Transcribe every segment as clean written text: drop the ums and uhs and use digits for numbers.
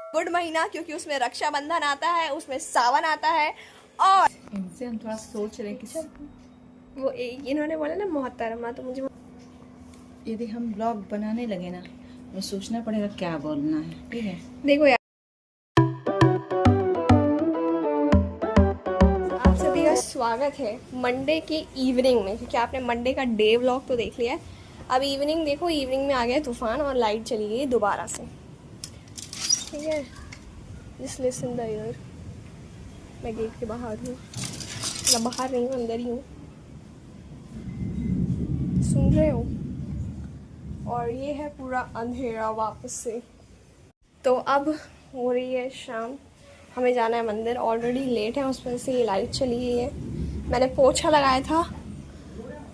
Good महीना, क्योंकि उसमें रक्षाबंधन आता है, उसमें सावन आता है। और इनसे हम थोड़ा सोच रहे कि वो इन्होंने बोला ना मोहतरमा, तो मुझे यदि हम ब्लॉग बनाने लगे ना तो सोचना पड़ेगा क्या बोलना है। ठीक है, देखो यार, आप सभी का स्वागत है मंडे की इवनिंग में, क्योंकि आपने मंडे का डे व्लॉग तो देख लिया है। अब इवनिंग देखो, इवनिंग में आ गया तूफान और लाइट चली गई दोबारा से। ठीक है, जस्ट लिसन द ईयर। मैं गेट के बाहर हूँ, मैं बाहर नहीं हूँ, अंदर ही हूँ। सुन रहे हो? और ये है पूरा अंधेरा वापस से। तो अब हो रही है शाम, हमें जाना है मंदिर। ऑलरेडी लेट है, उस वजह से ये लाइट चली गई है। मैंने पोछा लगाया था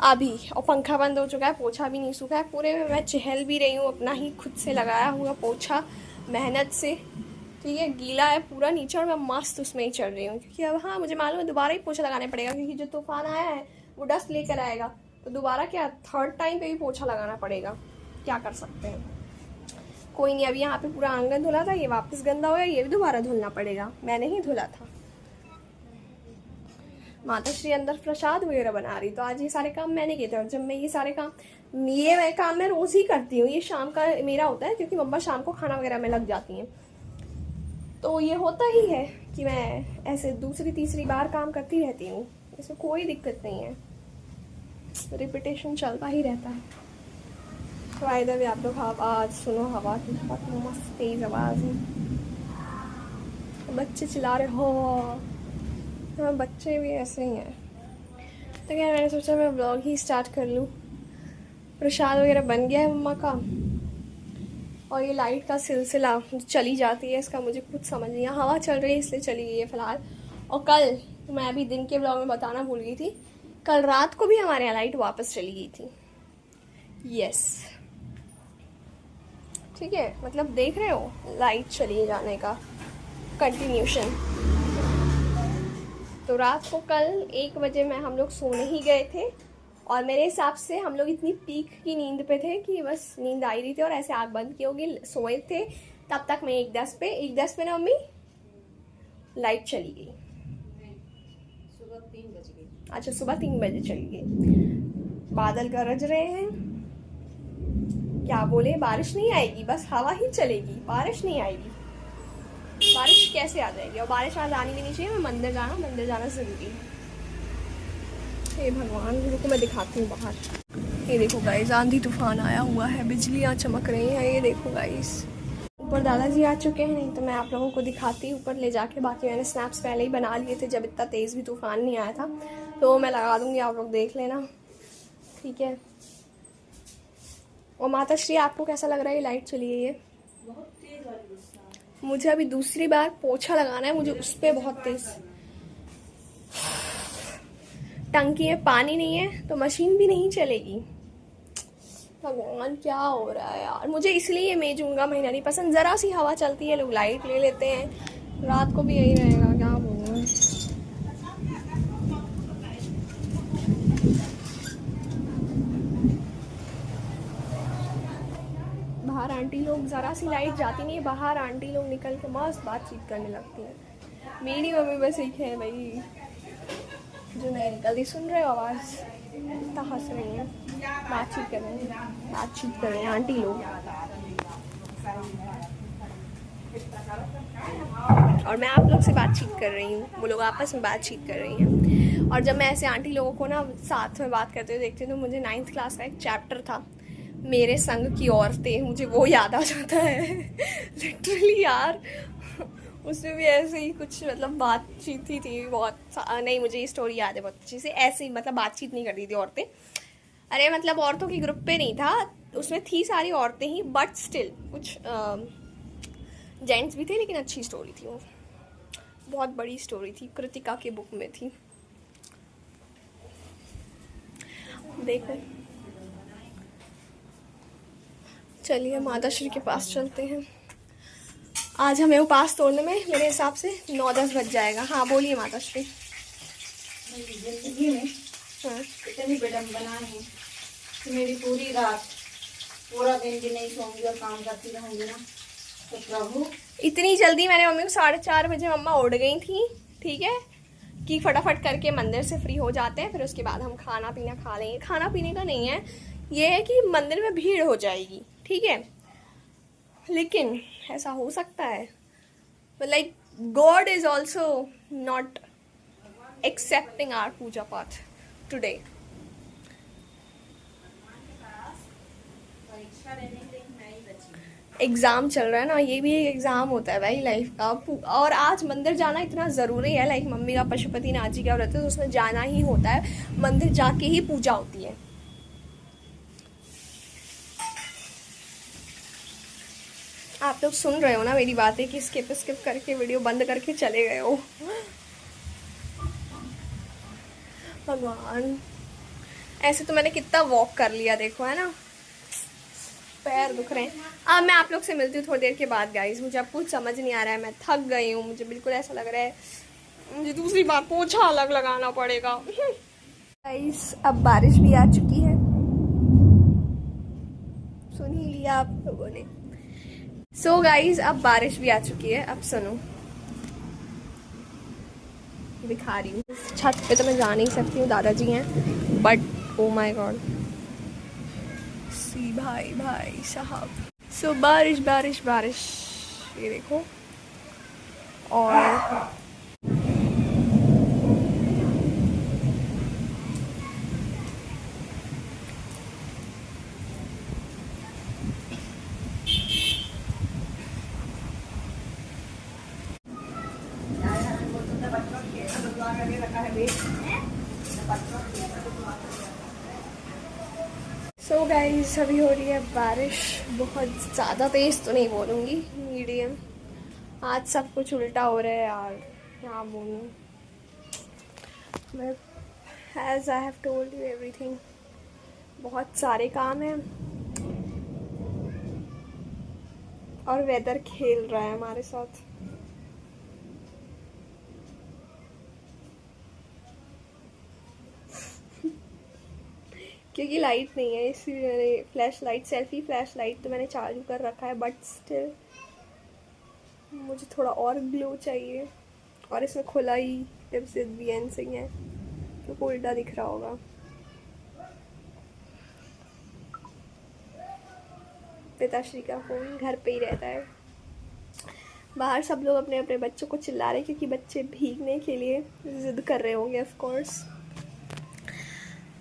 अभी, और पंखा बंद हो चुका है, पोछा भी नहीं सूखा है। पूरे में मैं चहल भी रही हूँ, अपना ही खुद से लगाया हुआ पोछा मेहनत से। ठीक है, गीला है पूरा नीचे और मैं मस्त उसमें ही चल रही हूँ, क्योंकि अब हाँ मुझे मालूम है दोबारा ही पोछा लगाना पड़ेगा, क्योंकि जो तूफान आया है वो डस्ट लेकर आएगा। तो दोबारा क्या, थर्ड टाइम पे भी पोछा लगाना पड़ेगा। क्या कर सकते हैं, कोई नहीं। अभी यहाँ पे पूरा आंगन धुला था, ये वापस गंदा हो गया, ये भी दोबारा धुलना पड़ेगा। मैंने ही धुला था। माता श्री अंदर प्रसाद वगैरह बना रही, तो आज ये सारे काम मैंने किए थे। और जब मैं ये सारे काम, ये काम मैं रोज ही करती हूँ, ये शाम का मेरा होता है, क्योंकि मम्मा शाम को खाना वगैरह में लग जाती हैं। तो ये होता ही है कि मैं ऐसे दूसरी तीसरी बार काम करती रहती हूँ, इसमें कोई दिक्कत नहीं है, रिपीटेशन चलता ही रहता है। तो आइधर भी आप लोग आवाज़ सुनो, हवा की बहुत मस्त तेज आवाज़ है। बच्चे चिल्ला रहे हो, हाँ बच्चे भी ऐसे ही हैं। तो क्या, मैंने सोचा मैं ब्लॉग ही स्टार्ट कर लूँ। प्रसाद वगैरह बन गया है मम्मा का, और ये लाइट का सिलसिला चली जाती है, इसका मुझे कुछ समझ नहीं है। हवा चल रही है इसलिए चली गई है फ़िलहाल। और कल, मैं अभी दिन के ब्लॉग में बताना भूल गई थी, कल रात को भी हमारे यहाँ लाइट वापस चली गई थी। यस, ठीक है, मतलब देख रहे हो लाइट चली जाने का कंटिन्यूशन। तो रात को कल 1 बजे में हम लोग सोने ही गए थे, और मेरे हिसाब से हम लोग इतनी पीक की नींद पे थे कि बस नींद आ ही रही थी, और ऐसे आँख बंद की होगी, सोए थे। तब तक मैं 1:10 पे ना मम्मी लाइट चली गई। सुबह 3 बज गई। अच्छा, सुबह 3 बजे चली गई। बादल गरज रहे हैं, क्या बोले, बारिश नहीं आएगी, बस हवा ही चलेगी, बारिश नहीं आएगी। बारिश कैसे आ जाएगी, और बारिश आज आनी भी नहीं चाहिए। मैं मंदिर जाना ज़रूरी है। हे भगवान, रुको मैं दिखाती हूँ बाहर। ये देखो गाइस, आंधी तूफान आया हुआ है, बिजलियाँ चमक रही हैं। ये देखो गाइस, ऊपर दादाजी आ चुके हैं, नहीं तो मैं आप लोगों को दिखाती ऊपर ले जाके। बाकी मैंने स्नैप्स पहले ही बना लिए थे, जब इतना तेज़ भी तूफान नहीं आया था, तो मैं लगा दूँगी, आप लोग देख लेना। ठीक है, और माता श्री आपको कैसा लग रहा है? लाइट चली गई है, बहुत तेज वाली गुस्सा। मुझे अभी दूसरी बार पोछा लगाना है, मुझे उस पर बहुत तेज़। टंकी में पानी नहीं है तो मशीन भी नहीं चलेगी। भगवान, क्या हो रहा है यार। मुझे इसलिए मई जून का महीना नहीं पसंद, ज़रा सी हवा चलती है लोग लाइट ले लेते हैं। रात को भी यही रहेगा, क्या बोलूँ। बाहर आंटी लोग, ज़रा सी लाइट जाती नहीं है, बाहर आंटी लोग निकल के मस्त बातचीत करने लगती हैं। मेरी मम्मी बस एक है भाई जो नहीं निकलती। सुन रहे हो आवाज़, इतना हंस रही है, बातचीत कर रहे हैं आंटी लोग। और मैं आप लोग से बातचीत कर रही हूँ, वो लोग आपस में बातचीत कर रही हैं। और जब मैं ऐसे आंटी लोगों को ना साथ में बात करते हुए देखती हूँ, तो मुझे 9th क्लास का एक चैप्टर था, मेरे संग की औरतें, मुझे वो याद आ जाता है। लिटरली यार, उसमें भी ऐसे ही कुछ मतलब बातचीत ही थी बहुत। नहीं, मुझे ये स्टोरी याद है बहुत अच्छी से। ऐसे मतलब बातचीत नहीं करती थी औरतें, अरे मतलब औरतों की ग्रुप पे नहीं था, उसमें थी सारी औरतें ही, बट स्टिल कुछ जेंट्स भी थे, लेकिन अच्छी स्टोरी थी वो, बहुत बड़ी स्टोरी थी, कृतिका के बुक में थी। देखो, चलिए माता श्री के पास चलते हैं। आज हमें उपास तोड़ने में मेरे हिसाब से 9-10 बज जाएगा। हाँ बोलिए माता श्री। जिंदगी में हाँ, इतनी विडम्बना है कि मेरी पूरी रात पूरा दिन भी नहीं सोऊंगी और काम करती रहूंगी ना, तो प्रभु इतनी जल्दी मैंने मम्मी को 4:30 बजे मम्मा उठ गई थी, ठीक है, कि फटाफट करके मंदिर से फ्री हो जाते हैं, फिर उसके बाद हम खाना पीना खा लेंगे। खाना पीने का नहीं है, ये है कि मंदिर में भीड़ हो जाएगी, ठीक है, लेकिन ऐसा हो सकता है, like God is also not accepting our puja paath today. Exam चल रहा है ना, ये भी एक एग्ज़ाम होता है भाई लाइफ का। और आज मंदिर जाना इतना ज़रूरी है, लाइक मम्मी का पशुपतिनाथ जी का व्रत है तो उसमें जाना ही होता है, मंदिर जाके ही पूजा होती है। आप लोग सुन रहे हो ना मेरी बातें कि स्किप करके वीडियो बंद करके चले गए हो। भगवान, ऐसे तो मैंने कितना वॉक कर लिया देखो, है ना, पैर दुख रहे हैं। अब मैं आप लोग से मिलती हूँ थोड़ी देर के बाद गाइज। मुझे अब कुछ समझ नहीं आ रहा है, मैं थक गई हूँ, मुझे बिल्कुल ऐसा लग रहा है मुझे दूसरी बार पोछा अलग लगाना पड़ेगा। गाइज अब बारिश भी आ चुकी है, सुन ही लिया आप लोगों ने। सो गाइज अब बारिश भी आ चुकी है, अब सुनो दिखा रही हूँ। छत पे तो मैं जा नहीं सकती हूँ, दादाजी हैं, बट ओ माय गॉड सी भाई भाई साहब। सो बारिश बारिश बारिश, ये देखो। और सो गाइस अभी हो रही है बारिश, बहुत ज़्यादा तेज़ तो नहीं बोलूँगी, मीडियम। आज सब कुछ उल्टा हो रहा है यार, क्या बोलूँ मैं। As I have told you everything, बहुत सारे काम हैं और वेदर खेल रहा है हमारे साथ। क्योंकि लाइट नहीं है इसलिए मैंने flash light, selfie flash light तो मैंने चालू कर रखा है, बट स्टिल मुझे थोड़ा और ग्लो चाहिए। और इसमें खुला ही टिप्स विद बीएन सिंह है तो उल्टा दिख रहा होगा। पिताश्री का फ़ोन घर पे ही रहता है। बाहर सब लोग अपने अपने बच्चों को चिल्ला रहे हैं क्योंकि बच्चे भीगने के लिए ज़िद कर रहे होंगे ऑफ कोर्स।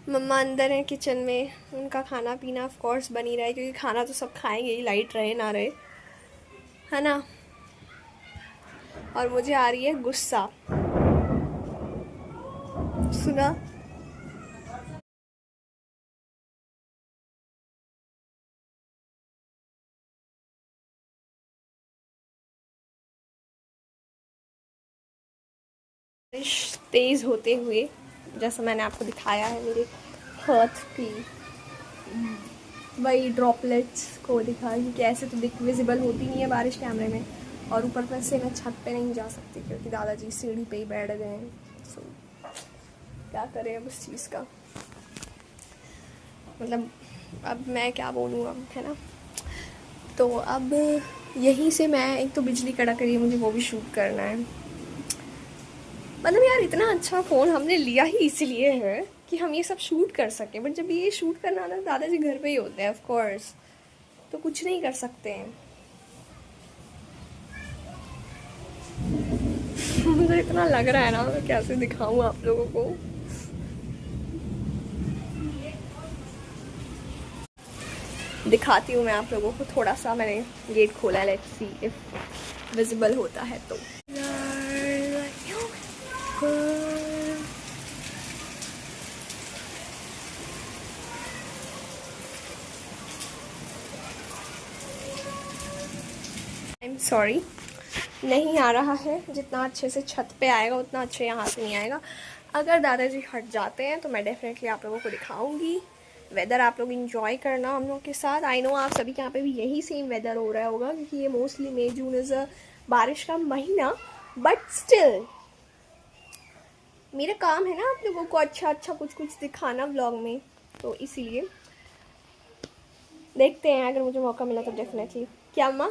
मम्मा अंदर है किचन में, उनका खाना पीना ऑफ कोर्स बन ही रहा है क्योंकि खाना तो सब खाएंगे ही, लाइट रहे ना रहे, है ना। और मुझे आ रही है गुस्सा, सुना। बारिश तेज़ होते हुए, जैसा मैंने आपको दिखाया है मेरे हाथ की वही ड्रॉपलेट्स को दिखा कि कैसे तो दिख विजिबल होती नहीं है बारिश कैमरे में। और ऊपर से मैं छत पे नहीं जा सकती क्योंकि दादाजी सीढ़ी पे ही बैठ गए हैं। सो क्या करें अब इस चीज़ का, मतलब अब मैं क्या बोलूँ अब, है ना। तो अब यहीं से मैं, एक तो बिजली कड़क रही है, मुझे वो भी शूट करना है। मतलब यार इतना अच्छा फ़ोन हमने लिया ही इसलिए है कि हम ये सब शूट कर सकें, बट जब ये शूट करना आता है दादाजी घर पे ही होते हैं ऑफ कोर्स, तो कुछ नहीं कर सकते हैं। मुझे इतना लग रहा है ना, मैं कैसे दिखाऊं आप लोगों को। दिखाती हूँ मैं आप लोगों को, थोड़ा सा मैंने गेट खोला है, लेट्स सी इफ विजिबल होता है तो। आई एम सॉरी, नहीं आ रहा है, जितना अच्छे से छत पे आएगा उतना अच्छे यहाँ से नहीं आएगा। अगर दादाजी हट जाते हैं तो मैं डेफिनेटली आप लोगों को दिखाऊंगी। वेदर आप लोग इंजॉय करना हम लोग के साथ। आई नो आप सभी के यहाँ पे भी यही सेम वेदर हो रहा होगा क्योंकि ये mostly May June is a बारिश का महीना, बट स्टिल मेरा काम है ना आप लोगों को अच्छा अच्छा कुछ कुछ दिखाना व्लॉग में, तो इसीलिए देखते हैं अगर मुझे मौका मिला तो डेफिनेटली। क्या अम्मा?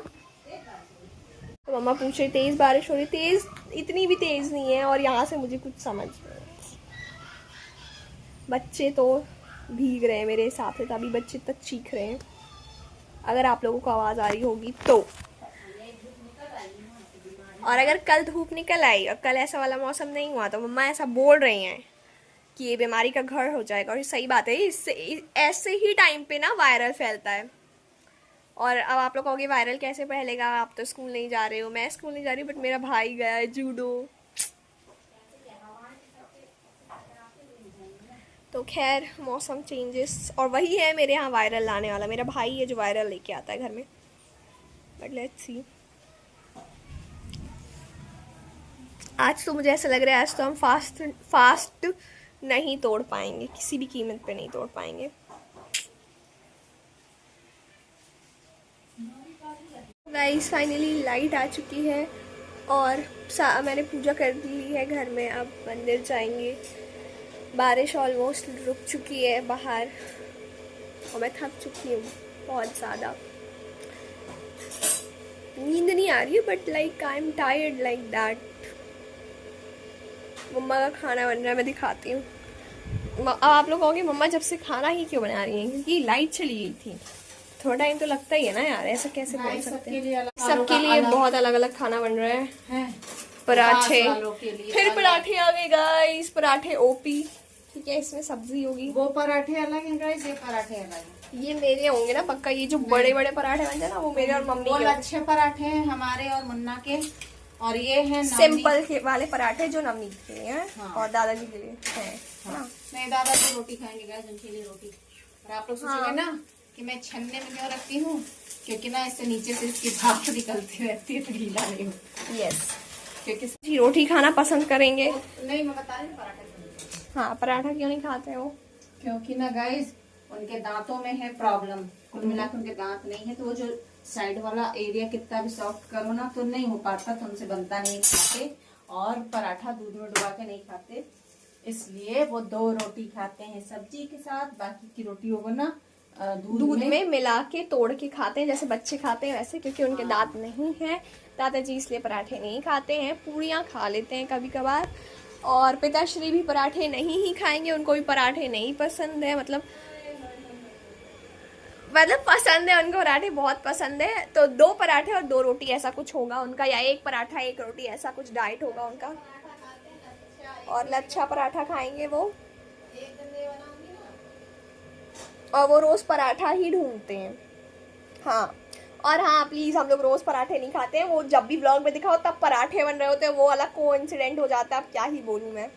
तो मम्मा पूछ रही तेज़ बारिश हो रही, तेज़ इतनी भी तेज़ नहीं है और यहाँ से मुझे कुछ समझ नहीं। बच्चे तो भीग रहे हैं मेरे हिसाब से, तभी बच्चे तक चीख रहे हैं। अगर आप लोगों को आवाज़ आ रही होगी तो। और अगर कल धूप निकल आई और कल ऐसा वाला मौसम नहीं हुआ तो मम्मा ऐसा बोल रही हैं कि ये बीमारी का घर हो जाएगा। और ये सही बात है, इससे ऐसे ही टाइम पे ना वायरल फैलता है। और अब आप लोग कहोगे वायरल कैसे फैलेगा, आप तो स्कूल नहीं जा रहे हो। मैं स्कूल नहीं जा रही, बट मेरा भाई गया है जूडो। तो खैर मौसम चेंजेस, और वही है मेरे यहाँ वायरल लाने वाला, मेरा भाई है जो वायरल लेके आता है घर में। But let's see. आज तो मुझे ऐसा लग रहा है आज तो हम फास्ट नहीं तोड़ पाएंगे, किसी भी कीमत पे नहीं तोड़ पाएंगे। गाइस फाइनली लाइट आ चुकी है और मैंने पूजा कर ली है घर में। अब मंदिर जाएंगे। बारिश ऑलमोस्ट रुक चुकी है बाहर और मैं थक चुकी हूँ बहुत ज़्यादा। नींद नहीं आ रही है, but like I am tired like that. मम्मा का खाना बन रहा है, मैं दिखाती हूँ। अब आप लोग कहोगे मम्मा जब से खाना ही क्यों बना रही हैं, क्योंकि लाइट चली गई थी। थोड़ा टाइम तो लगता ही है ना यार, ऐसा कैसे बोल सकते हैं। सबके लिए बहुत अलग अलग खाना बन रहा है। पराठे, फिर पराठे आ गए गाइस, पराठे ओपी। ठीक है, इसमें सब्जी होगी। वो पराठे अलग हैं गाइस, ये पराठे अलग हैं। ये मेरे होंगे ना पक्का, ये जो बड़े बड़े पराठे बनते हैं ना वो मेरे और मम्मी के। अच्छे पराठे हैं हमारे और मुन्ना के, और ये हैं सिंपल के वाले पराठे जो नवनीत के लिए हैं। हाँ। और दादाजी के लिए है। हाँ। नहीं, दादाजी रोटी खाएंगे गाइस, उनके लिए रोटी। और आप लोग सोचेंगे ना कि मैं छन्ने में क्यों रखती हूँ, क्योंकि ना इससे नीचे से इसकी भाप निकलती रहती है तो गीला नहीं हो। यस, क्योंकि रोटी खाना पसंद करेंगे। नहीं, मैं बता रही हूँ पराठे। हाँ, पराठा क्यों नहीं खाते हो? क्योंकि ना गाइस उनके दांतों में है प्रॉब्लम। कुल मिलाकर उनके दांत नहीं है, तो वो जो साइड वाला एरिया कितना भी सॉफ्ट करो ना तो नहीं हो पाता, तो उनसे बनता नहीं खाते। और पराठा दूध में डुबा के नहीं खाते, इसलिए वो 2 रोटी खाते हैं सब्जी के साथ। बाकी की रोटी होगा ना दूध में मिला के तोड़ के खाते हैं, जैसे बच्चे खाते हैं वैसे। क्योंकि उनके दांत नहीं है दादाजी, इसलिए पराठे नहीं खाते हैं। पूड़ियाँ खा लेते हैं कभी कभार। और पिताश्री भी पराठे नहीं ही खाएंगे, उनको भी पराठे नहीं पसंद है। मतलब पसंद है उनको, पराठे बहुत पसंद है। तो 2 पराठे और 2 रोटी ऐसा कुछ होगा उनका, या 1 पराठा 1 रोटी, ऐसा कुछ डाइट होगा उनका। और लच्छा पराठा खाएंगे वो, और वो रोज पराठा ही ढूंढते हैं। हाँ, और हाँ प्लीज, हम लोग रोज पराठे नहीं खाते हैं। वो जब भी व्लॉग में दिखाओ तब पराठे बन रहे होते हैं, वो अलग कोइंसिडेंट हो जाता है। अब क्या ही बोलूँ मैं।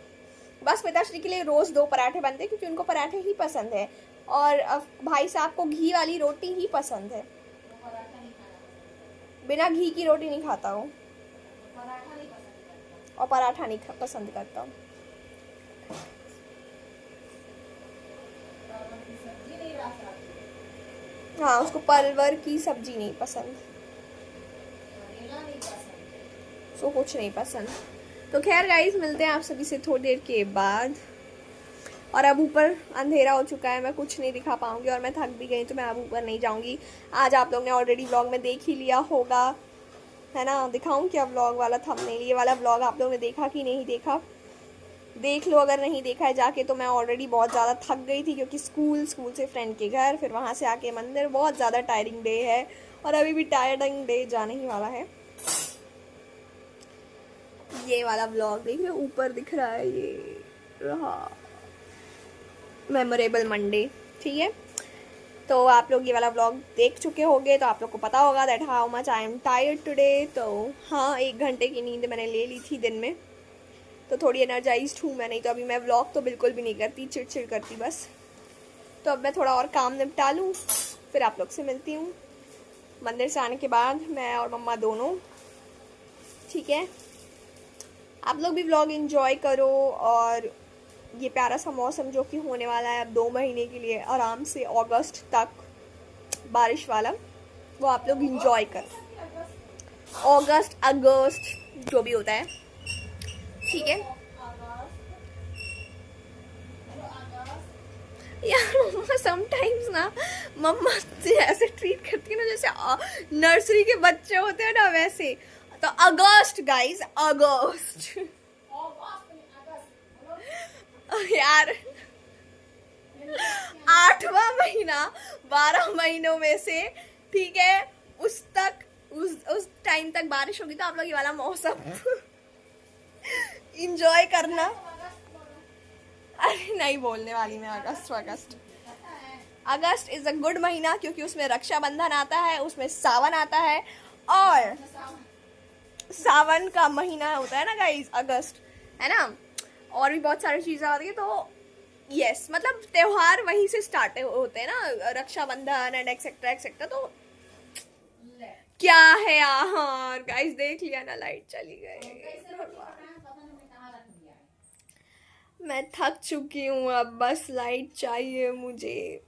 बस पिताश्री के लिए रोज 2 पराठे बनते हैं, क्योंकि उनको पराठे ही पसंद है। और भाई साहब को घी वाली रोटी ही पसंद है, बिना घी की रोटी नहीं खाता हूँ, और पराठा नहीं पसंद करता हूँ। हाँ, उसको परवर की सब्जी नहीं पसंद, उसको कुछ नहीं पसंद। तो खैर गाइस, मिलते हैं आप सभी से थोड़ी देर के बाद। और अब ऊपर अंधेरा हो चुका है, मैं कुछ नहीं दिखा पाऊंगी और मैं थक भी गई, तो मैं अब ऊपर नहीं जाऊंगी। आज आप लोग ने ऑलरेडी व्लॉग में देख ही लिया होगा, है ना। दिखाऊं क्या व्लॉग वाला थंबनेल? ये वाला व्लॉग आप लोग ने देखा कि नहीं देखा, देख लो। अगर नहीं देखा है जाके, तो मैं ऑलरेडी बहुत ज़्यादा थक गई थी, क्योंकि स्कूल से फ्रेंड के घर, फिर वहाँ से आके मंदिर। बहुत ज़्यादा टायरिंग डे है, और अभी भी टायरिंग डे जाने ही वाला है। ये वाला व्लॉग देख रहे हो, ऊपर दिख रहा है, ये रहा मेमोरेबल मंडे। ठीक है, तो आप लोग ये वाला व्लॉग देख चुके होंगे, तो आप लोग को पता होगा that how much I am tired today. तो हाँ, 1 घंटे की नींद मैंने ले ली थी दिन में, तो थोड़ी एनर्जाइज्ड हूँ मैं। नहीं तो अभी मैं व्लॉग तो बिल्कुल भी नहीं करती, चिड़चिड़ करती बस। तो अब मैं थोड़ा और काम निपटा लूँ, फिर आप लोग से मिलती हूँ मंदिर से आने के बाद, मैं और मम्मा दोनों। ठीक है, आप लोग भी व्लॉग एंजॉय करो, और ये प्यारा सा मौसम जो कि होने वाला है अब 2 महीने के लिए आराम से, अगस्त तक बारिश वाला, वो आप लोग एंजॉय करो। अगस्त जो भी होता है, ठीक है यार। मम्मा समटाइम्स ना, मम्मा ऐसे ट्रीट करती है ना जैसे नर्सरी के बच्चे होते हैं ना, वैसे। तो अगस्त गाइस, अगस्त यार 8वां महीना 12 महीनों में से, ठीक है, उस टाइम तक बारिश होगी, तो आप लोग ये वाला मौसम इंजॉय करना। अरे नहीं बोलने वाली मैं, अगस्त अगस्त इज अ गुड महीना, क्योंकि उसमें रक्षाबंधन आता है, उसमें सावन आता है, और सावन का महीना होता है ना गाइस, अगस्त, है ना, और भी बहुत सारी चीजें आती है। तो यस, मतलब त्योहार वहीं से स्टार्ट होते हैं ना, रक्षाबंधन एंड एक्सेट्रा एक्सेट्रा। तो क्या है यार गाइस, देख लिया ना, लाइट चली गई, मैं थक चुकी हूँ, अब बस लाइट चाहिए मुझे।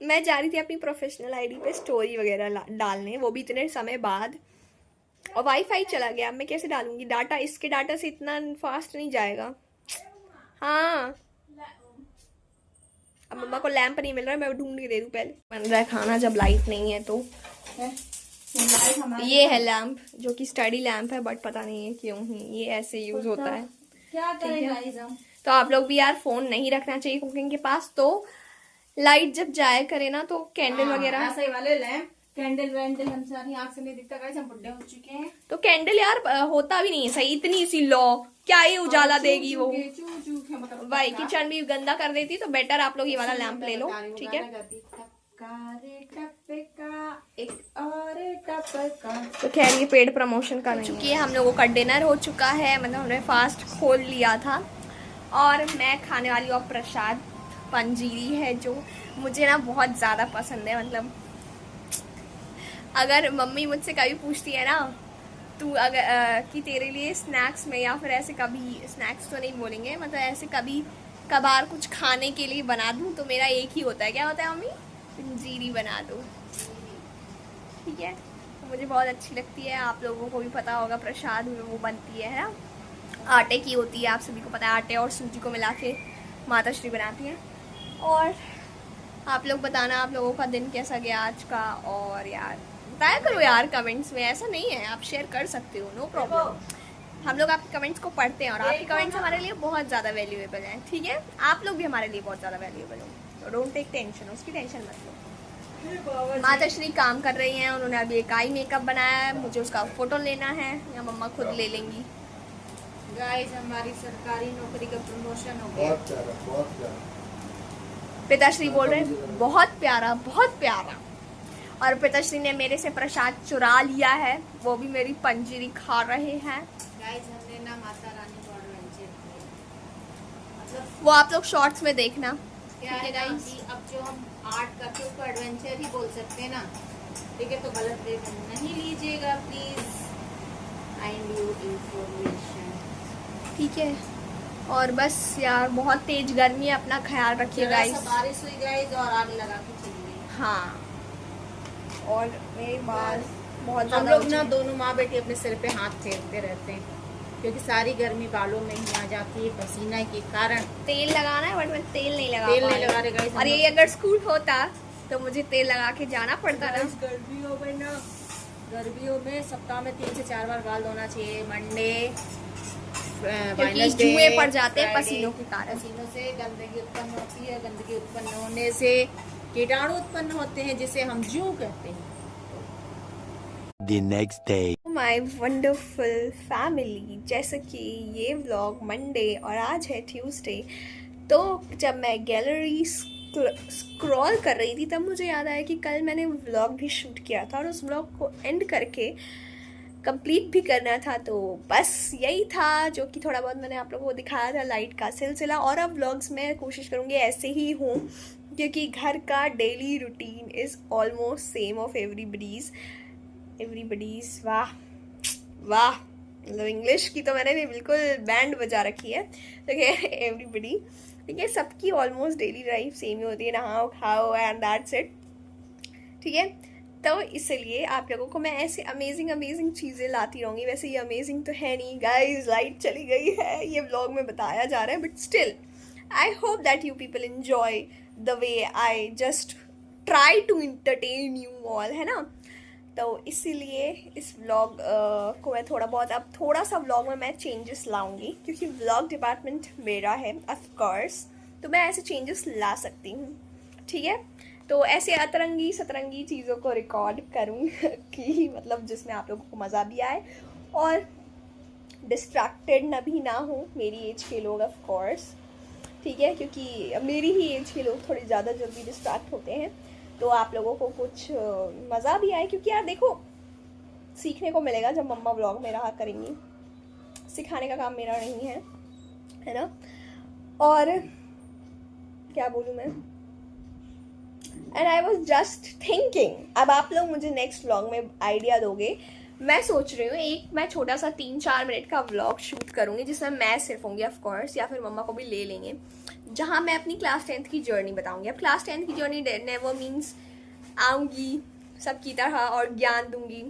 मैं जा रही थी अपनी प्रोफेशनल आईडी पे स्टोरी वगैरह डालने, वो भी इतने समय बाद, और वाईफाई चला गया। अब मैं कैसे डालूंगी डाटा, इसके डाटा से इतना फास्ट नहीं जाएगा। हाँ, अब मम्मा को लैंप नहीं मिल रहा है, मैं ढूंढ के दे दूं पहले। बन रहा है खाना जब लाइट नहीं है तो। ये है लैंप, जो कि स्टडी लैंप है, बट पता नहीं है क्यों ही ये ऐसे यूज होता है। क्या करेगा? तो आप लोग भी यार फोन नहीं रखना चाहिए कुकिंग के पास, तो लाइट जब जाया करे ना तो कैंडल वगैरह, ऐसे वाले लैंप, कैंडल वैंडल हम सारी आँख से नहीं दिखता गाइस, हम बुढ़े हो चुके हैं। तो कैंडल यार होता भी नहीं है सही, इतनी सी लो क्या ही उजाला देगी वो, भाई किचन भी गंदा कर देती। तो बेटर आप लोग ये वाला लैंप ले लो, ठीक है। तो खैर ये पेड प्रमोशन का नहीं, चूंकि हम लोगों का डिनर हो चुका है, मतलब हमने फास्ट खोल लिया था, और मैं खाने वाली हूँ प्रसाद, पंजीरी है जो मुझे ना बहुत ज़्यादा पसंद है। मतलब अगर मम्मी मुझसे कभी पूछती है ना, तू अगर कि तेरे लिए स्नैक्स में, या फिर ऐसे कभी, स्नैक्स तो नहीं बोलेंगे, मतलब ऐसे कभी कभार कुछ खाने के लिए बना दूँ, तो मेरा एक ही होता है, क्या होता है मम्मी? पंजीरी बना दो, ठीक है। तो मुझे बहुत अच्छी लगती है, आप लोगों को भी पता होगा प्रसाद में वो बनती है ना, आटे की होती है, आप सभी को पता है, आटे और सूजी को मिला के माता श्री बनाती हैं। और आप लोग बताना आप लोगों का दिन कैसा गया आज का, और यार बताया करो यार कमेंट्स में, ऐसा नहीं है, आप शेयर कर सकते हो, नो प्रॉब्लम। हम लोग आपके कमेंट्स को पढ़ते हैं, और आपके कमेंट्स हमारे लिए बहुत ज़्यादा वैल्यूएबल हैं, ठीक है। आप लोग भी हमारे लिए बहुत ज़्यादा वैल्यूएबल हो, तो डोंट टेक टेंशन, उसकी टेंशन मत लो। माता श्री काम कर रही हैं, उन्होंने अभी एक आई मेकअप बनाया है, मुझे उसका फोटो लेना है, या मम्मा खुद ले लेंगी। गाइस हमारी सरकारी नौकरी का प्रमोशन हो गया, बहुत प्यारा। पिताश्री बोल रहे हैं बहुत प्यारा, बहुत प्यारा। और पिताश्री ने मेरे से प्रसाद चुरा लिया है, वो भी मेरी पंजीरी खा रहे हैं। गाइस हमने ना माता रानी को एडवेंचर किया, मतलब वो आप लोग शॉर्ट्स में देखना, क्या है गाइस, अब जो हम आर्ट करके उसको एडवेंचर ही बोल सकते हैं ना, ठीक है। तो गलत वे नहीं लीजिएगा प्लीज, काइंड यू इंफॉर्मेशन, ठीक है। और बस यार बहुत तेज गर्मी है, अपना ख्याल रखिए गाइस। बारिश हुई गाइस और आग लगा के चली गई। हाँ, और मेरी बात बहुत हम ज़्यादा लोग ना दोनों माँ बेटी अपने सिर पे हाथ फेरते रहते हैं, क्योंकि सारी गर्मी बालों में ही आ जाती है पसीना के कारण। तेल लगाना है, बट मैं तेल नहीं लगा रहे गाइस। और ये अगर स्कूल होता तो मुझे तेल लगा के जाना पड़ता ना। गर्मियों में ना, गर्मियों में सप्ताह में 3 से 4 बार गाल धोना चाहिए, मंडे, क्योंकि जुए पड़ जाते हैं पसीनों के कारण। पसीनों से गंदगी उत्पन्न होती है, गंदगी उत्पन्न होने से कीटाणु उत्पन्न होते हैं, जिसे हम जू कहते हैं। The next day. My wonderful family, जैसे कि ये व्लॉग मंडे और आज है ट्यूसडे, तो जब मैं गैलरी स्क्रॉल कर रही थी तब मुझे याद आया कि कल मैंने व्लॉग भी शूट किया था, और उस व्लॉग को एंड करके कंप्लीट भी करना था। तो बस यही था जो कि थोड़ा बहुत मैंने आप लोगों को दिखाया था, लाइट का सिलसिला। और अब व्लॉग्स में कोशिश करूँगी ऐसे ही हूँ, क्योंकि घर का daily routine is almost same of everybody's. वाह वाह, मतलब इंग्लिश की तो मैंने भी बिल्कुल बैंड बजा रखी है। तो एवरीबडी, ठीक है, सबकी ऑलमोस्ट डेली लाइफ सेम ही होती है, नहाओ खाओ एंड दैट्स इट, ठीक है। तो इसलिए आप लोगों को मैं ऐसे अमेजिंग चीज़ें लाती रहूँगी। वैसे ये अमेजिंग तो है नहीं गाइज, लाइट चली गई है, ये व्लॉग में बताया जा रहा है, but still I hope that you people enjoy the way I just try to entertain you all, है ना। तो इसीलिए इस व्लॉग को मैं थोड़ा सा व्लॉग में मैं चेंजेस लाऊंगी, क्योंकि व्लॉग डिपार्टमेंट मेरा है ऑफ कोर्स, तो मैं ऐसे चेंजेस ला सकती हूँ, ठीक है। तो ऐसे अतरंगी सतरंगी चीज़ों को रिकॉर्ड करूँगी मतलब जिसमें आप लोगों को मज़ा भी आए और डिस्ट्रैक्टेड ना हो मेरी एज के लोग ऑफ कोर्स, ठीक है, क्योंकि मेरी ही एज के लोग थोड़ी ज़्यादा जल्दी डिस्ट्रैक्ट होते हैं, तो आप लोगों को कुछ मज़ा भी आए, क्योंकि यार देखो सीखने को मिलेगा जब मम्मा व्लॉग में रहा करेंगी, सिखाने का काम मेरा नहीं है ना। और क्या बोलूँ मैं, and I was just thinking, अब आप लोग मुझे नेक्स्ट व्लॉग में आइडिया दोगे, मैं सोच रही हूँ मैं छोटा सा 3-4 मिनट का व्लॉग शूट करूँगी जिसमें मैं सिर्फ होंगी ऑफ कोर्स, या फिर मम्मा को भी ले लेंगे, जहाँ मैं अपनी क्लास 10th की जर्नी बताऊँगी। अब क्लास 10th की जर्नी नेवर मीन्स आऊँगी सबकी तरह और ज्ञान दूँगी।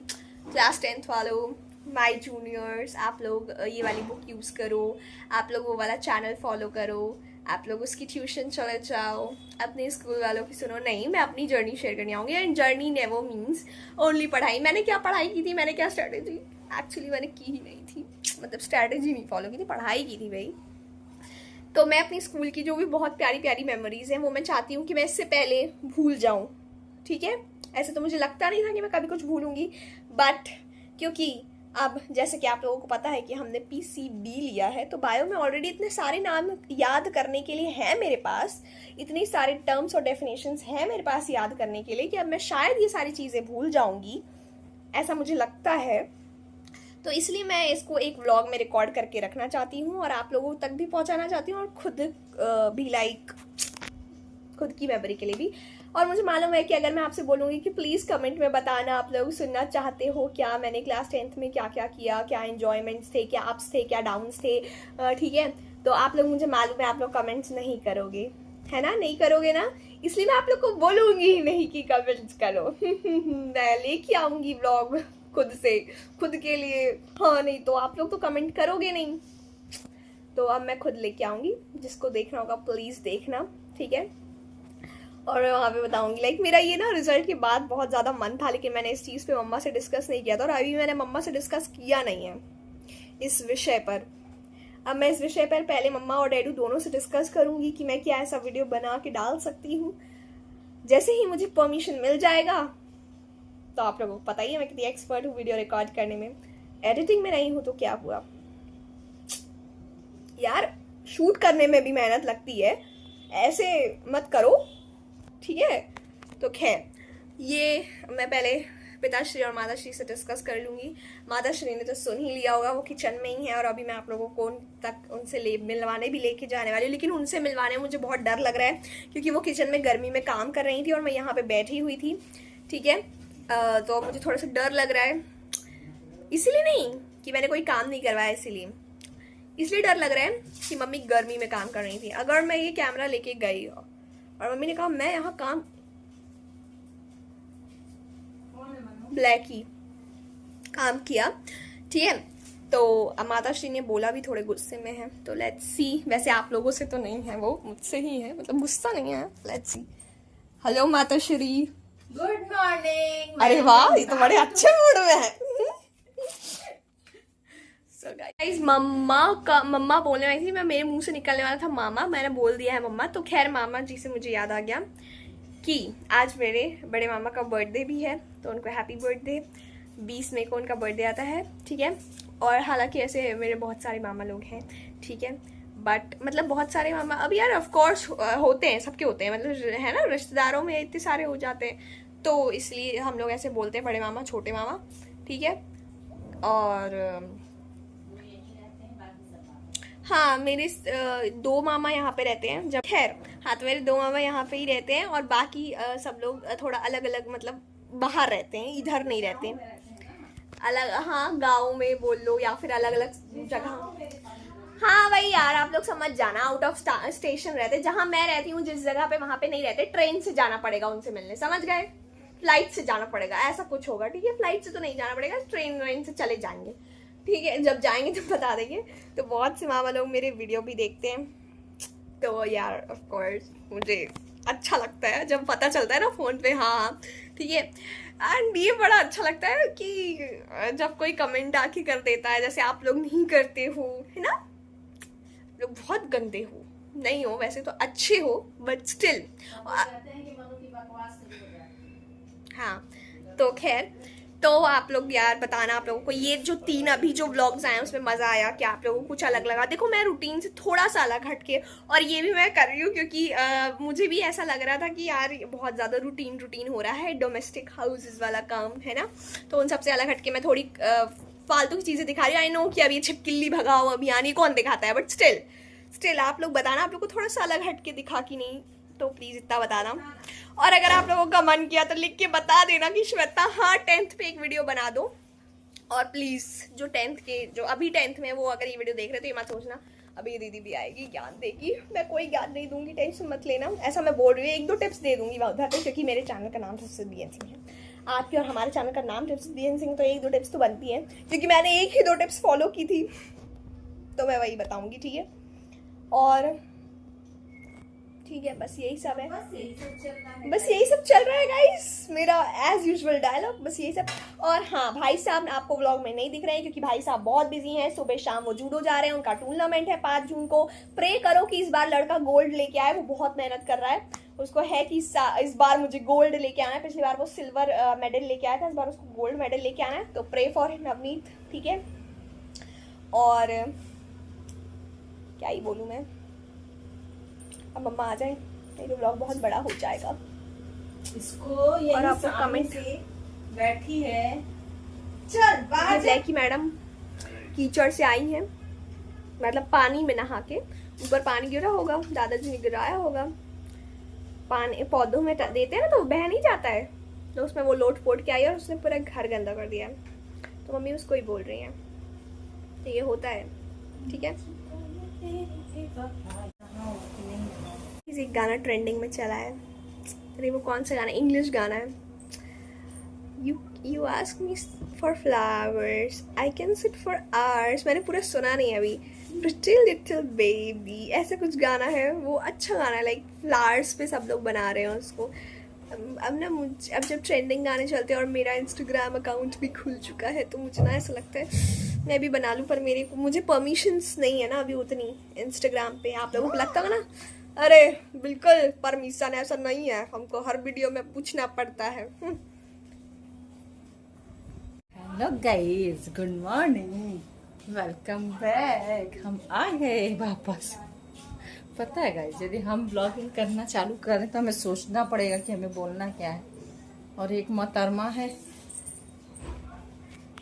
क्लास 10th वालों, माई जूनियर्स, आप लोग ये वाली बुक यूज़ करो, आप लोग वो वाला चैनल फॉलो करो, आप लोग उसकी ट्यूशन चले जाओ, अपने स्कूल वालों की सुनो। नहीं, मैं अपनी जर्नी शेयर करने आऊँगी, and journey never means only पढ़ाई। मैंने क्या पढ़ाई की थी, मैंने क्या स्ट्रैटेजी, एक्चुअली मैंने की ही नहीं थी, मतलब स्ट्रैटेजी नहीं फॉलो की थी, पढ़ाई की थी भाई। तो मैं अपनी स्कूल की जो भी बहुत प्यारी प्यारी मेमोरीज हैं वो मैं चाहती हूँ कि मैं इससे पहले भूल जाऊँ, ठीक है। ऐसे तो मुझे लगता नहीं था कि मैं कभी कुछ भूलूंगी, बट क्योंकि अब जैसे कि आप लोगों को पता है कि हमने PCB लिया है, तो बायो में ऑलरेडी इतने सारे नाम याद करने के लिए हैं मेरे पास, इतनी सारे टर्म्स और डेफिनेशंस हैं मेरे पास याद करने के लिए, कि अब मैं शायद ये सारी चीज़ें भूल जाऊंगी, ऐसा मुझे लगता है। तो इसलिए मैं इसको एक व्लॉग में रिकॉर्ड करके रखना चाहती हूँ और आप लोगों तक भी पहुँचाना चाहती हूँ, और खुद भी लाइक खुद की मेमोरी के लिए भी। और मुझे मालूम है कि अगर मैं आपसे बोलूँगी कि प्लीज़ कमेंट में बताना आप लोग सुनना चाहते हो क्या मैंने क्लास 10th में क्या क्या किया, क्या एन्जॉयमेंट्स थे, क्या अप्स थे, क्या डाउन्स थे, ठीक है, तो आप लोग, मुझे मालूम है आप लोग कमेंट्स नहीं करोगे, है ना, नहीं करोगे ना, इसलिए मैं आप लोग को बोलूँगी ही नहीं कि कमेंट्स करो। मैं लेके आऊँगी व्लॉग खुद से, खुद के लिए, हाँ, नहीं तो आप लोग तो कमेंट करोगे नहीं, तो अब मैं खुद लेके आऊँगी, जिसको देखना होगा प्लीज़ देखना, ठीक है। और मैं वहाँ पे बताऊँगी, लाइक मेरा ये ना रिजल्ट के बाद बहुत ज़्यादा मन था, लेकिन मैंने इस चीज़ पे मम्मा से डिस्कस नहीं किया था, और अभी मैंने मम्मा से डिस्कस किया नहीं है इस विषय पर। अब मैं इस विषय पर पहले मम्मा और डैडू दोनों से डिस्कस करूँगी कि मैं क्या ऐसा वीडियो बना के डाल सकती हूँ। जैसे ही मुझे परमिशन मिल जाएगा, तो आप लोगों को पता ही है मैं कितनी एक्सपर्ट हूँ वीडियो रिकॉर्ड करने में, एडिटिंग में नहीं हूँ तो क्या हुआ यार, शूट करने में भी मेहनत लगती है, ऐसे मत करो, ठीक है। तो खैर, ये मैं पहले पिताश्री और माताश्री से डिस्कस कर लूँगी। माताश्री ने तो सुन ही लिया होगा, वो किचन में ही है, और अभी मैं आप लोगों को उनसे मिलवाने भी लेके जाने वाली हूँ, लेकिन उनसे मिलवाने में मुझे बहुत डर लग रहा है, क्योंकि वो किचन में गर्मी में काम कर रही थी और मैं यहाँ पे बैठी हुई थी, ठीक है। तो मुझे थोड़ा सा डर लग रहा है, इसीलिए नहीं कि मैंने कोई काम नहीं करवाया, इसलिए डर लग रहा है कि मम्मी गर्मी में काम कर रही थी। अगर मैं ये कैमरा लेके गई और मम्मी ने कहा मैं यहाँ ब्लैक ही काम किया, ठीक है, तो माताश्री ने बोला भी थोड़े गुस्से में है, तो लेट्स सी। वैसे आप लोगों से तो नहीं है, वो मुझसे ही है, मतलब गुस्सा नहीं है, लेट्स सी। हेलो माताश्री, गुड मॉर्निंग। अरे वाह, ये तो बड़े अच्छे मूड में है। So guys, मम्मा बोलने वाली थी, मेरे मुंह से निकलने वाला था मामा, मैंने बोल दिया है मम्मा। तो खैर, मामा जी से मुझे याद आ गया कि आज मेरे बड़े मामा का बर्थडे भी है, तो उनको हैप्पी बर्थडे। 20 मई को उनका बर्थडे आता है, ठीक है। और हालांकि ऐसे मेरे बहुत सारे मामा लोग हैं, ठीक है, बट मतलब बहुत सारे मामा अब यार ऑफ कोर्स होते हैं, सबके होते हैं, मतलब है ना, रिश्तेदारों में इतने सारे हो जाते हैं, तो इसलिए हम लोग ऐसे बोलते हैं बड़े मामा छोटे मामा, ठीक है। और हाँ, मेरे 2 मामा यहाँ पे रहते हैं, जब खैर हाँ, तो मेरे 2 मामा यहाँ पे ही रहते हैं, और बाकी सब लोग थोड़ा अलग अलग, मतलब बाहर रहते हैं, इधर नहीं रहते हैं, अलग, हाँ, गाँव में बोल लो या फिर अलग अलग जगह। हाँ भाई यार, आप लोग समझ जाना, आउट ऑफ स्टेशन रहते, जहाँ मैं रहती हूँ जिस जगह पे, वहाँ पे नहीं रहते, ट्रेन से जाना पड़ेगा उनसे मिलने, समझ गए, फ्लाइट से जाना पड़ेगा, ऐसा कुछ होगा, ठीक है। फ्लाइट से तो नहीं जाना पड़ेगा, ट्रेन से चले जाएंगे, ठीक है, जब जाएंगे तो बता देंगे। तो बहुत से मामा लोग मेरे वीडियो भी देखते हैं, तो यार ऑफ कोर्स मुझे अच्छा लगता है जब पता चलता है ना फोन पे, हाँ ठीक है। एंड ये बड़ा अच्छा लगता है कि जब कोई कमेंट आके कर देता है, जैसे आप लोग नहीं करते हो, है ना, लोग बहुत गंदे हो, नहीं हो वैसे तो अच्छे हो, बट स्टिल। कहते हैं कि मनु की बकवास शुरू हो जाए। हाँ तो खैर, तो आप लोग यार बताना आप लोगों को ये जो 3 अभी जो व्लॉग्स आए उसमें मजा आया क्या, आप लोगों को कुछ अलग लगा। देखो मैं रूटीन से थोड़ा सा अलग हटके, और ये भी मैं कर रही हूँ क्योंकि मुझे भी ऐसा लग रहा था कि यार बहुत ज़्यादा रूटीन हो रहा है, डोमेस्टिक हाउसेस वाला काम है ना, तो उन सबसे अलग हटके मैं थोड़ी फालतू की चीज़ें दिखा रही हूँ। आई नो कि अब ये छिपकली भगाओ अभियान ये कौन दिखाता है, बट स्टिल आप लोग बताना आप लोग को थोड़ा सा अलग हटके दिखा कि नहीं, तो प्लीज़ इतना बताना। और अगर आप लोगों का मन किया तो लिख के बता देना कि श्वेता हाँ 10th पे एक वीडियो बना दो। और प्लीज़ जो 10th के जो अभी 10th में वो अगर ये वीडियो देख रहे तो ये मत सोचना अभी ये दीदी भी आएगी ज्ञान देगी, मैं कोई ज्ञान नहीं दूंगी, टेंशन मत लेना, ऐसा मैं बोल रही हूँ। 1-2 टिप्स दे दूंगी उधर पे, क्योंकि मेरे चैनल का नाम टिप्स विद BN सिंह है, आपके और हमारे चैनल का नाम टिप्स विद BN सिंह, तो 1-2 टिप्स तो बनती है, क्योंकि मैंने 1 ही 2 टिप्स फॉलो की थी, तो मैं वही बताऊंगी, ठीक है। और ठीक है, बस यही सब है, बस यही सब चल रहा है गाइस, मेरा एज यूजुअल डायलॉग, बस यही सब। और हाँ भाई साहब आपको व्लॉग में नहीं दिख रहे हैं क्योंकि भाई साहब बहुत बिजी हैं, सुबह शाम वो जूडो जा रहे हैं, उनका टूर्नामेंट है 5 जून को। प्रे करो कि इस बार लड़का गोल्ड लेके आए, वो बहुत मेहनत कर रहा है, उसको है कि इस बार मुझे गोल्ड लेके आना है, पिछली बार वो सिल्वर मेडल लेके आया था, इस बार उसको गोल्ड मेडल लेके आना है, तो प्रे फॉर नवनीत, ठीक है। और क्या ही बोलूँ मैं, अब मम्मा आ जाए नहीं तो व्लॉग बहुत बड़ा हो जाएगा। इसको ये और आपको कमेंट से बैठी है, चल बाहर जा। ब्लैकी मैडम कीचड़ से आई हैं, मतलब पानी में नहा के, ऊपर पानी गिरा होगा, दादाजी ने गिराया होगा, पानी पौधों में देते हैं ना तो बह नहीं जाता है, तो उसमें वो लोट पोट के आई और उसने पूरा घर गंदा कर दिया, तो मम्मी उसको ही बोल रही हैं, तो ये होता है, ठीक है। एक गाना ट्रेंडिंग में चला है, अरे वो कौन सा गाना, इंग्लिश गाना है, you ask me for flowers I can sit for hours, मैंने पूरा सुना नहीं अभी, प्रिटी लिटिल बेबी ऐसा कुछ गाना है, वो अच्छा गाना है, लाइक फ्लावर्स पे सब लोग बना रहे हैं उसको। अब ना मुझे अब जब ट्रेंडिंग गाने चलते हैं और मेरा इंस्टाग्राम अकाउंट भी खुल चुका है, तो मुझे ना ऐसा लगता है मैं भी बना लूँ, पर मुझे परमिशंस नहीं है ना अभी उतनी इंस्टाग्राम पे। आप लोगों को लगता होगा ना, अरे बिल्कुल परमिशन ऐसा नहीं है, हमको हर वीडियो में पूछना पड़ता है। Hello guys, good morning, welcome back. हम आ गए वापस। पता है गाइस, यदि हम ब्लॉगिंग करना चालू करें तो हमें सोचना पड़ेगा कि हमें बोलना क्या है, और एक मोहतरमा है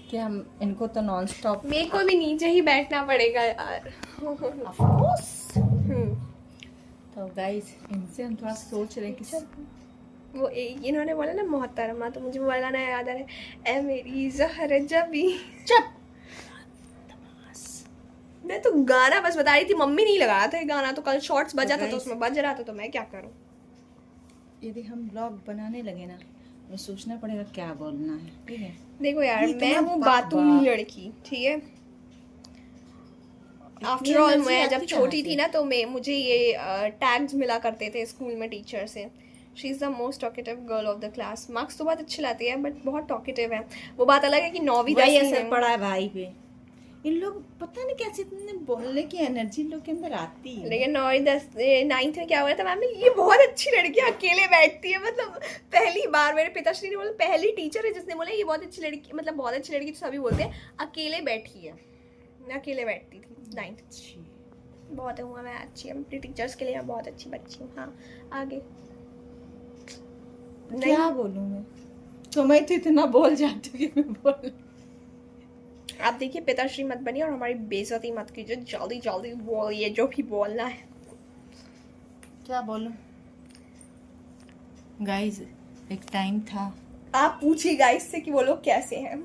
कि हम इनको तो नॉन स्टॉप, मेरे को भी नीचे ही बैठना पड़ेगा यार। Of course. तो गाइस इनसे हम थोड़ा सोच रहे हैं कि वो इन्होंने बोला ना मोहतरमा, तो मुझे वो गाना याद आ रहा है, ए मेरी ज़हर जबी। चुप, मैं तो गाना बस बता रही थी, मम्मी नहीं लगाया था गाना, तो कल शॉर्ट्स बजा था तो उसमें बज रहा था, तो मैं क्या करूं। यदि हम ब्लॉग बनाने लगे ना, हमें सोचना पड़ेगा क्या बोलना है, ठीक है। देखो यार मैं हूँ बातूनी लड़की, ठीक है, आफ्टर ऑल मैं जब छोटी थी ना तो मुझे ये टैग्स मिला करते थे स्कूल में टीचर से, she is the most talkative girl of the class. Marks तो बहुत अच्छे लाती है बट बहुत टॉकेटिव है, वो बात अलग है कि 9वीं 10वीं असर पड़ा है भाई पे। इन लोग पता नहीं कैसे इतने बोलने की एनर्जी इन लोग के अंदर आती है। लेकिन 9वीं 9th में क्या हुआ था मैम, ये बहुत अच्छी लड़की अकेले बैठती है, मतलब पहली बार मेरे पिताश्री ने बोला, पहली टीचर है जिसने बोला ये बहुत अच्छी लड़की, मतलब बहुत अच्छी लड़की तो सभी बोलते हैं, अकेले बैठी है, मैं अकेले बैठती थी 9th। बहुत हुआ मैं अच्छी, अपनी टीचर्स के लिए मैं बहुत अच्छी बच्ची हूँ। हाँ आगे क्या बोलूं मैं, तुम्हें तो इतना बोल जाती हूँ कि मैं बोल। आप देखिए पिताश्री मत बनिए और हमारी बेइज्जती मत कीजिए, जल्दी जल्दी बोलिए जो भी बोलना है। क्या बोलूं गाइस, एक टाइम था, आप पूछिए गाइस से कि वो लोग कैसे हैं।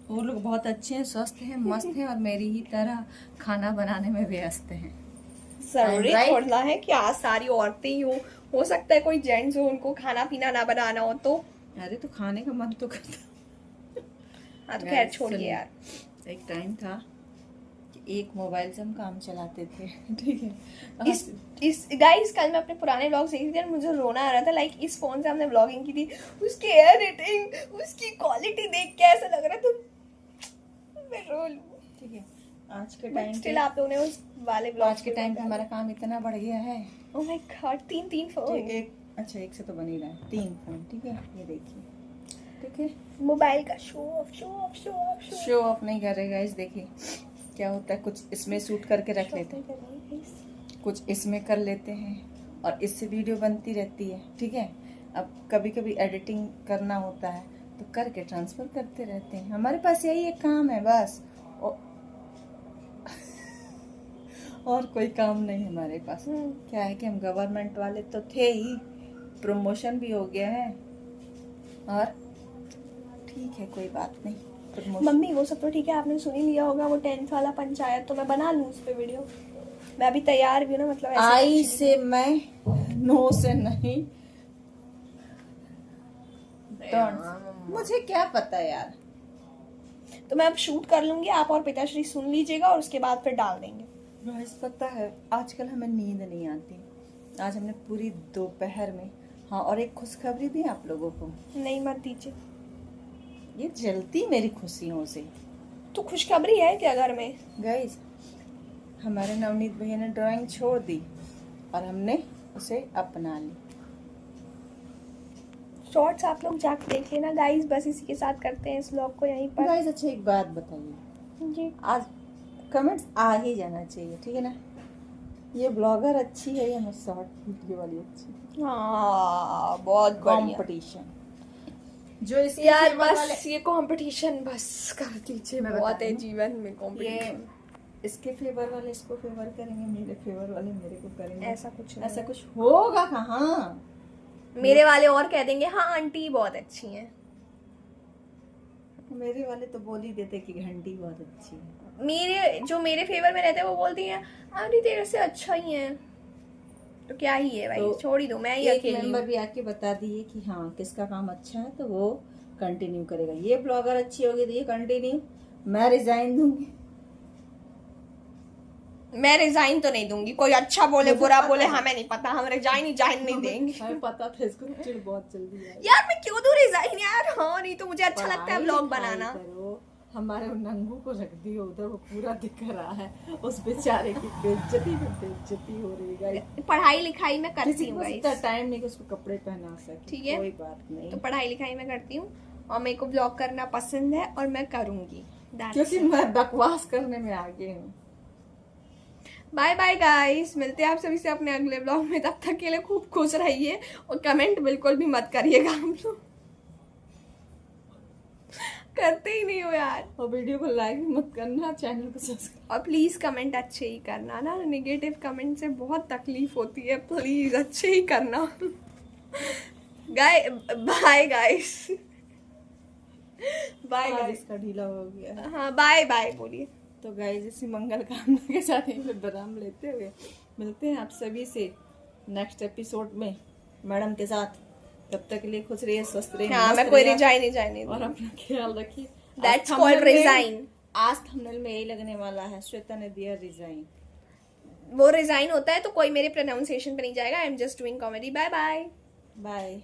वो लोग बहुत अच्छे हैं, स्वस्थ हैं, मस्त हैं, और मेरी ही तरह खाना बनाने में व्यस्त हैं। जरूरी थोड़ा है कि आज सारी औरतें ही हो सकता है कोई जेंट्स हो उनको खाना पीना ना बनाना हो, तो अरे तो खाने का मन तो करता। हाँ तो खैर छोड़िए यार। एक टाइम था कि एक मोबाइल से हम काम चलाते थे, ठीक है। इस गाइस कल मैं अपने पुराने व्लॉग्स देख रही थी और मुझे रोना आ रहा था। लाइक इस फोन से हमने व्लॉगिंग की थी, उसकी एडिटिंग, उसकी क्वालिटी देख के ऐसा लग रहा था मैं रो लूं। ठीक है, आज के टाइम स्टिल आप लोगों ने उस वाले व्लॉग आज के टाइम पे हमारा काम इतना बढ़ गया है। ओह माय गॉड, तीन फोन। एक अच्छा, एक से तो बन ही रहा है, 3 फोन, ठीक है। ये देखिए, ठीक है, मोबाइल का शो ऑफ शो ऑफ नहीं कर रहे गाइस। देखिए क्या होता है, कुछ इसमें शूट करके रख लेते हैं, कुछ इसमें कर लेते हैं और इससे वीडियो बनती रहती है, ठीक है। अब कभी कभी एडिटिंग करना होता है तो करके ट्रांसफर करते रहते हैं। हमारे पास यही एक काम है बस, और कोई काम नहीं हमारे पास। क्या है कि हम गवर्नमेंट वाले तो थे ही, प्रमोशन भी हो गया है और ठीक है, कोई बात नहीं। मम्मी वो सब तो ठीक है, आपने सुन ही लिया होगा वो 10th वाला पंचायत, तो मैं बना लूँ उस पे वीडियो। मैं अभी तैयार भी हूँ ना, मतलब आई से मैं, नो से नहीं। मुझे क्या पता यार। तो मैं अब शूट कर लूंगी, आप और पिताश्री सुन लीजिएगा और उसके बाद फिर डाल देंगे। गाइस पता है आजकल हमें नींद नहीं आती। आज हमने पूरी दोपहर में, हाँ, और एक खुशखबरी दी आप लोगों को। नहीं मत दीजिए, ये जलती मेरी खुशियों से। तो खुशखबरी है क्या घर में? गाइस हमारे नवनीत भैया ने ड्राइंग छोड़ दी और हमने उसे अपना ली। शॉर्ट्स आप लोग जाके देख लेना गाइस। बस इसी के साथ करते हैं इस व्लॉग को यहीं पर। गाइस अच्छा एक बात बताइए जी, आज कमेंट्स आ ही जाना चाहिए, ठीक है ना। ये ब्लॉगर अच्छी है या शॉर्ट वीडियो वाली अच्छी? हाँ बहुत बढ़िया। कंपटीशन जो इसके यार फेवर बस वाले, ये कंपटीशन बस कर दीजिए, मैं बहुत बता है दूं, जीवन में ये कंपटीशन। इसके फेवर वाले इसको फेवर करेंगे, मेरे फेवर वाले मेरे को करेंगे। ऐसा कुछ नहीं ऐसा है। कुछ होगा कहाँ? मेरे वाले और कह देंगे हाँ आंटी बहुत अच्छी हैं। मेरे वाले तो बोल ही देते कि घंटी बहुत अच्छी है। मेरे फेवर में रहते हैं वो बोलती हैं आंटी तेरे से अच्छा ही है। तो क्या ही है भाई, तो छोड़ ही दो, मैं ही एक अकेली मेंबर हूँ। भी आके बता दिए कि हाँ किसका काम अच्छा है तो वो कंटिन्यू करेगा। ये ब्लॉगर अच्छी होगी तो ये कंटिन्यू, मैं रिजाइन दूंगी। मैं रिजाइन तो नहीं दूंगी, कोई अच्छा बोले बुरा बोले हमें नहीं पता, हम रिजाइन नहीं देंगे। हमें पता था इसको चिढ़ बहुत जल्दी आएगी। यार मैं क्यों दूं रिजाइन यार? हाँ नहीं तो मुझे अच्छा लगता है व्लॉग बनाना। करो, हमारे नंगू को रख दियो उधर, वो पूरा दिख रहा है। उस बेचारे की बेइज्जती हो रही है। पढ़ाई लिखाई में करती किसी हूँ को इतना टाइम नहीं कि उसको कपड़े पहना सके, ठीक है, कोई बात नहीं। तो पढ़ाई लिखाई में करती हूँ और मेरे को ब्लॉग करना पसंद है और मैं करूंगी। क्योंकि मैं बकवास करने में आगे हूँ। बाय बाय गाइस, मिलते हैं आप सभी से अपने अगले ब्लॉग में। तब तक के लिए खूब खुश रहिए और कमेंट बिल्कुल भी मत करिएगा, हम लोग करते ही नहीं हो यार। और वीडियो को लाइक मत करना, चैनल को सब्सक्राइब। और प्लीज कमेंट अच्छे ही करना ना, नेगेटिव कमेंट से बहुत तकलीफ होती है, प्लीज अच्छे ही करना। Bye guys, bye guys. इसका ढीला हो गया। हाँ बाय बाय बोलिए। तो गाइस इसी मंगल कामना के साथ ही विराम लेते हुए मिलते हैं आप सभी से नेक्स्ट एपिसोड में मैडम के साथ। तब तक के लिए खुश रहिए, स्वस्थ रहिए। हाँ मैं कोई रिजाइन नहीं और अपना ख्याल रखिए। That's called resign. आज थंबनेल में यही लगने वाला है, श्वेता ने दिया रिजाइन। वो रिजाइन होता है तो कोई मेरे प्रोनाउंसिएशन पे नहीं जाएगा। I am just doing comedy. Bye bye. Bye.